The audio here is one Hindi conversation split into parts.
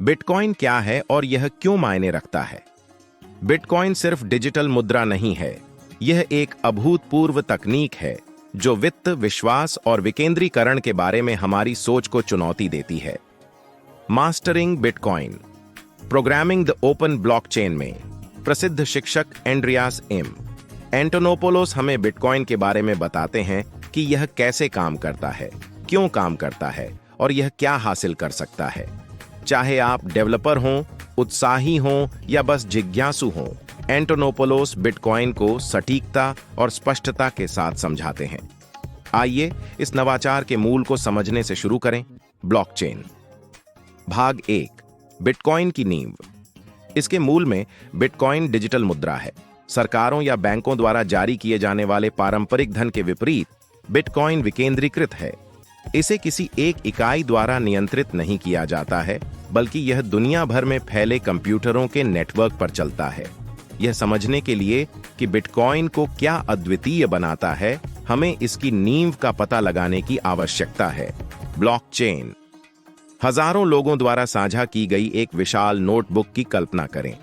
बिटकॉइन क्या है और यह क्यों मायने रखता है? बिटकॉइन सिर्फ डिजिटल मुद्रा नहीं है, यह एक अभूतपूर्व तकनीक है जो वित्त, विश्वास और विकेंद्रीकरण के बारे में हमारी सोच को चुनौती देती है। Mastering bitcoin, programming the open blockchain में प्रसिद्ध शिक्षक एंड्रियास एम. एंटोनोपोलोस हमें बिटकॉइन के बारे में बताते हैं कि यह कैसे काम करता है, क्यों काम करता है और यह क्या हासिल कर सकता है। चाहे आप डेवलपर हों, उत्साही हों या बस जिज्ञासु हों, एंटोनोपोलोस बिटकॉइन को सटीकता और स्पष्टता के साथ समझाते हैं। आइए इस नवाचार के मूल को समझने से शुरू करें। ब्लॉकचेन। भाग 1, बिटकॉइन की नींव। इसके मूल में बिटकॉइन डिजिटल मुद्रा है। सरकारों या बैंकों द्वारा जारी किए जाने वाले पारंपरिक धन के विपरीत बिटकॉइन विकेंद्रीकृत है। इसे किसी एक इकाई द्वारा नियंत्रित नहीं किया जाता है, बल्कि यह दुनिया भर में फैले कंप्यूटरों के नेटवर्क पर चलता है। यह समझने के लिए कि बिटकॉइन को क्या अद्वितीय बनाता है, हमें इसकी नींव का पता लगाने की आवश्यकता है। ब्लॉकचेन। हजारों लोगों द्वारा साझा की गई एक विशाल नोटबुक की कल्पना करें।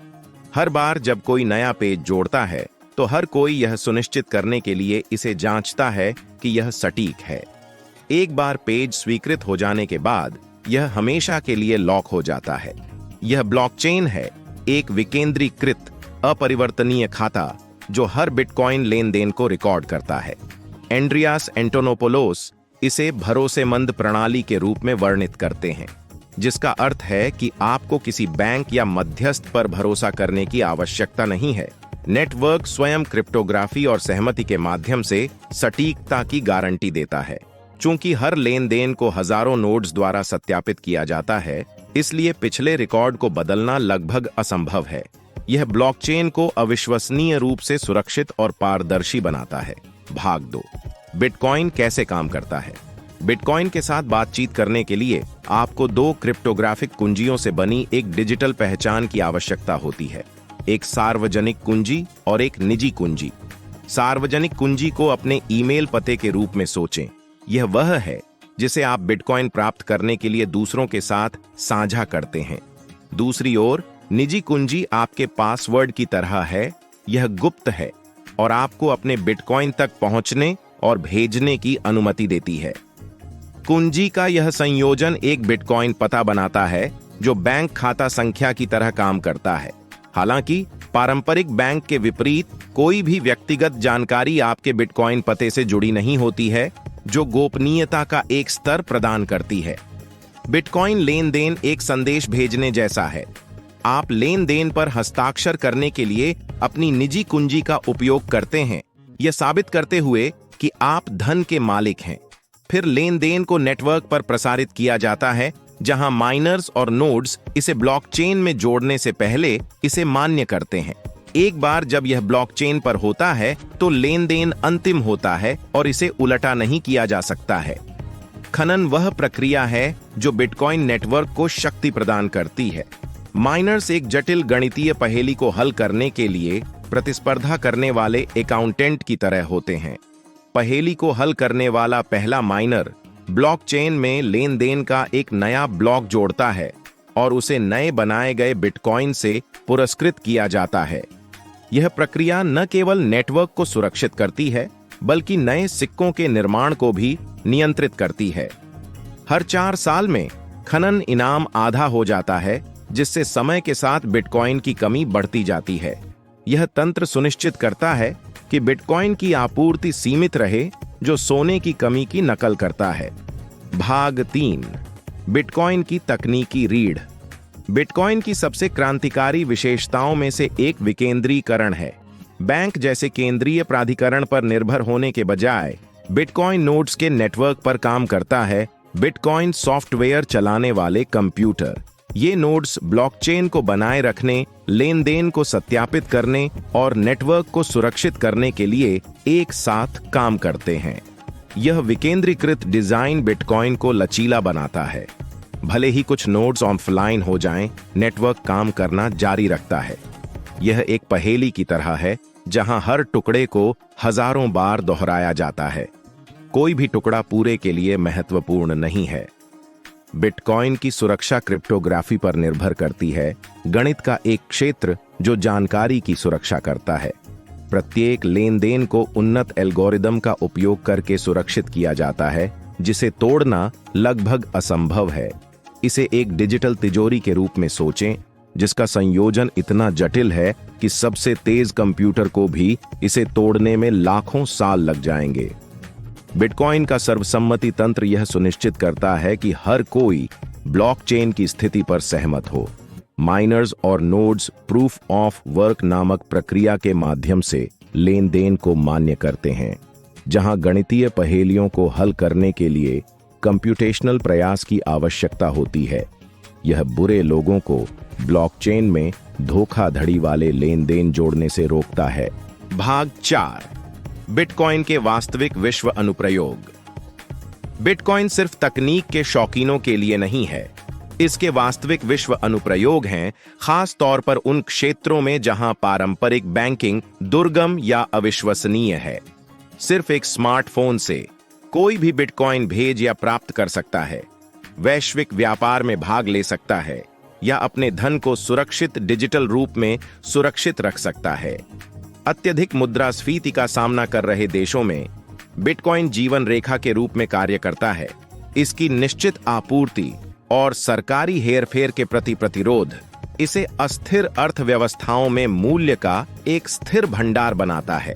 हर बार जब कोई नया पेज जोड़ता है तो हर कोई यह सुनिश्चित करने के लिए इसे जांचता है कि यह सटीक है। एक बार पेज स्वीकृत हो जाने के बाद यह हमेशा के लिए लॉक हो जाता है। यह ब्लॉकचेन है, एक विकेंद्रीकृत अपरिवर्तनीय खाता जो हर बिटकॉइन लेन देन को रिकॉर्ड करता है। एंड्रियास एंटोनोपोलोस इसे भरोसेमंद प्रणाली के रूप में वर्णित करते हैं, जिसका अर्थ है कि आपको किसी बैंक या मध्यस्थ पर भरोसा करने की आवश्यकता नहीं है। नेटवर्क स्वयं क्रिप्टोग्राफी और सहमति के माध्यम से सटीकता की गारंटी देता है। चूंकि हर लेन देन को हजारों नोड्स द्वारा सत्यापित किया जाता है, इसलिए पिछले रिकॉर्ड को बदलना लगभग असंभव है। यह ब्लॉकचेन को अविश्वसनीय रूप से सुरक्षित और पारदर्शी बनाता है। भाग 2, बिटकॉइन कैसे काम करता है। बिटकॉइन के साथ बातचीत करने के लिए आपको 2 क्रिप्टोग्राफिक कुंजियों से बनी एक डिजिटल पहचान की आवश्यकता होती है, एक सार्वजनिक कुंजी और एक निजी कुंजी। सार्वजनिक कुंजी को अपने ईमेल पते के रूप में सोचें। यह वह है जिसे आप बिटकॉइन प्राप्त करने के लिए दूसरों के साथ साझा करते हैं। दूसरी ओर निजी कुंजी आपके पासवर्ड की तरह है, यह गुप्त है और आपको अपने बिटकॉइन तक पहुंचने और भेजने की अनुमति देती है। कुंजी का यह संयोजन एक बिटकॉइन पता बनाता है जो बैंक खाता संख्या की तरह काम करता है। हालांकि पारंपरिक बैंक के विपरीत कोई भी व्यक्तिगत जानकारी आपके बिटकॉइन पते से जुड़ी नहीं होती है, जो गोपनीयता का एक स्तर प्रदान करती है। बिटकॉइन लेन देन एक संदेश भेजने जैसा है। आप लेन देन पर हस्ताक्षर करने के लिए अपनी निजी कुंजी का उपयोग करते हैं, यह साबित करते हुए कि आप धन के मालिक हैं। फिर लेन देन को नेटवर्क पर प्रसारित किया जाता है, जहां माइनर्स और नोड्स इसे ब्लॉकचेन में जोड़ने से पहले इसे मान्य करते हैं। एक बार जब यह ब्लॉकचेन पर होता है तो लेन देन अंतिम होता है और इसे उलटा नहीं किया जा सकता है। खनन वह प्रक्रिया है जो बिटकॉइन नेटवर्क को शक्ति प्रदान करती है। माइनर्स एक जटिल गणितीय पहेली को हल करने के लिए प्रतिस्पर्धा करने वाले अकाउंटेंट की तरह होते हैं। पहेली को हल करने वाला पहला माइनर ब्लॉकचेन में लेन देन का एक नया ब्लॉक जोड़ता है और उसे नए बनाए गए बिटकॉइन से पुरस्कृत किया जाता है। यह प्रक्रिया न केवल नेटवर्क को सुरक्षित करती है, बल्कि नए सिक्कों के निर्माण को भी नियंत्रित करती है। हर 4 साल में खनन इनाम आधा हो जाता है, जिससे समय के साथ बिटकॉइन की कमी बढ़ती जाती है। यह तंत्र सुनिश्चित करता है कि बिटकॉइन की आपूर्ति सीमित रहे, जो सोने की कमी की नकल करता है। भाग 3, बिटकॉइन की तकनीकी रीढ़। बिटकॉइन की सबसे क्रांतिकारी विशेषताओं में से एक विकेंद्रीकरण है। बैंक जैसे केंद्रीय प्राधिकरण पर निर्भर होने के बजाय बिटकॉइन नोड्स के नेटवर्क पर काम करता है। बिटकॉइन सॉफ्टवेयर चलाने वाले कंप्यूटर। ये नोड्स ब्लॉकचेन को बनाए रखने, लेन देन को सत्यापित करने और नेटवर्क को सुरक्षित करने के लिए एक साथ काम करते हैं। यह विकेंद्रीकृत डिजाइन बिटकॉइन को लचीला बनाता है। भले ही कुछ नोड्स ऑफलाइन हो जाएं, नेटवर्क काम करना जारी रखता है। यह एक पहेली की तरह है, जहां हर टुकड़े को हजारों बार दोहराया जाता है। कोई भी टुकड़ा पूरे के लिए महत्वपूर्ण नहीं है। बिटकॉइन की सुरक्षा क्रिप्टोग्राफी पर निर्भर करती है, गणित का एक क्षेत्र जो जानकारी की सुरक्षा करता है। प्रत्येक लेन देन को उन्नत एल्गोरिदम का उपयोग करके सुरक्षित किया जाता है, जिसे तोड़ना लगभग असंभव है। इसे एक डिजिटल तिजोरी के रूप में सोचें, जिसका संयोजन इतना जटिल है कि सबसे तेज कंप्यूटर को भी इसे तोड़ने में लाखों साल लग जाएंगे। बिटकॉइन का सर्वसम्मति तंत्र यह सुनिश्चित करता है कि हर कोई ब्लॉकचेन की स्थिति पर सहमत हो। माइनर्स और नोड्स प्रूफ ऑफ वर्क नामक प्रक्रिया के माध्यम से लेन देन को मान्य करते हैं, जहां गणितीय पहेलियों को हल करने के लिए कंप्यूटेशनल प्रयास की आवश्यकता होती है। यह बुरे लोगों को ब्लॉकचेन में धोखाधड़ी वाले लेन देन जोड़ने से रोकता है। भाग 4, बिटकॉइन के वास्तविक विश्व अनुप्रयोग। बिटकॉइन सिर्फ तकनीक के शौकीनों के लिए नहीं है, इसके वास्तविक विश्व अनुप्रयोग हैं, खास तौर पर उन क्षेत्रों में जहां पारंपरिक बैंकिंग दुर्गम या अविश्वसनीय है। सिर्फ एक स्मार्टफोन से कोई भी बिटकॉइन भेज या प्राप्त कर सकता है, वैश्विक व्यापार में भाग ले सकता है या अपने धन को सुरक्षित डिजिटल रूप में सुरक्षित रख सकता है। अत्यधिक मुद्रास्फीति का सामना कर रहे देशों में बिटकॉइन जीवन रेखा के रूप में कार्य करता है। इसकी निश्चित आपूर्ति और सरकारी हेरफेर के प्रति प्रतिरोध इसे अस्थिर अर्थव्यवस्थाओं में मूल्य का एक स्थिर भंडार बनाता है।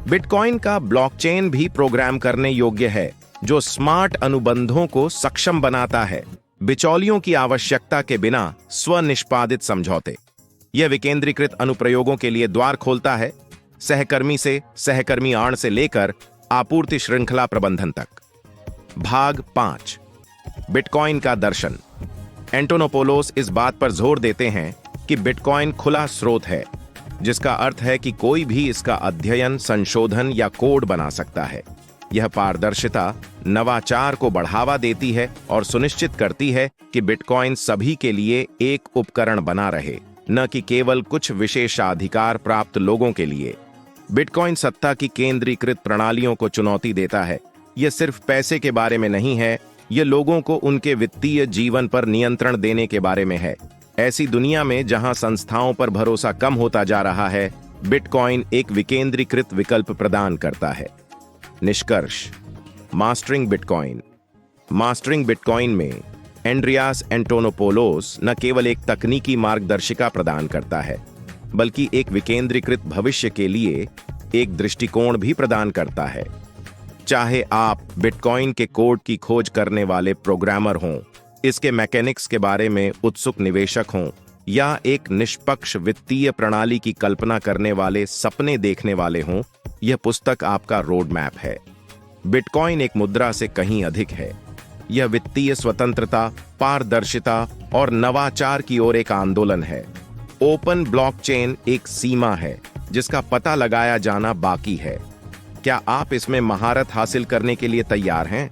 बिटकॉइन का ब्लॉकचेन भी प्रोग्राम करने योग्य है, जो स्मार्ट अनुबंधों को सक्षम बनाता है, बिचौलियों की आवश्यकता के बिना स्वनिष्पादित समझौते। यह विकेंद्रीकृत अनुप्रयोगों के लिए द्वार खोलता है, सहकर्मी से सहकर्मी आड़ से लेकर आपूर्ति श्रृंखला प्रबंधन तक। भाग 5, बिटकॉइन का दर्शन। एंटोनोपोलोस इस बात पर जोर देते हैं कि बिटकॉइन खुला स्रोत है, जिसका अर्थ है कि कोई भी इसका अध्ययन, संशोधन या कोड बना सकता है। यह पारदर्शिता नवाचार को बढ़ावा देती है और सुनिश्चित करती है कि बिटकॉइन सभी के लिए एक उपकरण बना रहे, न कि केवल कुछ विशेषाधिकार प्राप्त लोगों के लिए। बिटकॉइन सत्ता की केंद्रीकृत प्रणालियों को चुनौती देता है। यह सिर्फ पैसे के बारे में नहीं है, यह लोगों को उनके वित्तीय जीवन पर नियंत्रण देने के बारे में है। ऐसी दुनिया में जहां संस्थाओं पर भरोसा कम होता जा रहा है, बिटकॉइन एक विकेंद्रीकृत विकल्प प्रदान करता है। निष्कर्ष, मास्टरिंग बिटकॉइन। मास्टरिंग बिटकॉइन में एंड्रियास एंटोनोपोलोस न केवल एक तकनीकी मार्गदर्शिका प्रदान करता है, बल्कि एक विकेंद्रीकृत भविष्य के लिए एक दृष्टिकोण भी प्रदान करता है। चाहे आप बिटकॉइन के कोड की खोज करने वाले प्रोग्रामर हों, इसके मैकेनिक्स के बारे में उत्सुक निवेशक हों, या एक निष्पक्ष वित्तीय प्रणाली की कल्पना करने वाले सपने देखने वाले हों, यह पुस्तक आपका रोड मैप है। बिटकॉइन एक मुद्रा से कहीं अधिक है। यह वित्तीय स्वतंत्रता, पारदर्शिता और नवाचार की ओर एक आंदोलन है। ओपन ब्लॉकचेन एक सीमा है जिसका पता लगाया जाना बाकी है। क्या आप इसमें महारत हासिल करने के लिए तैयार हैं?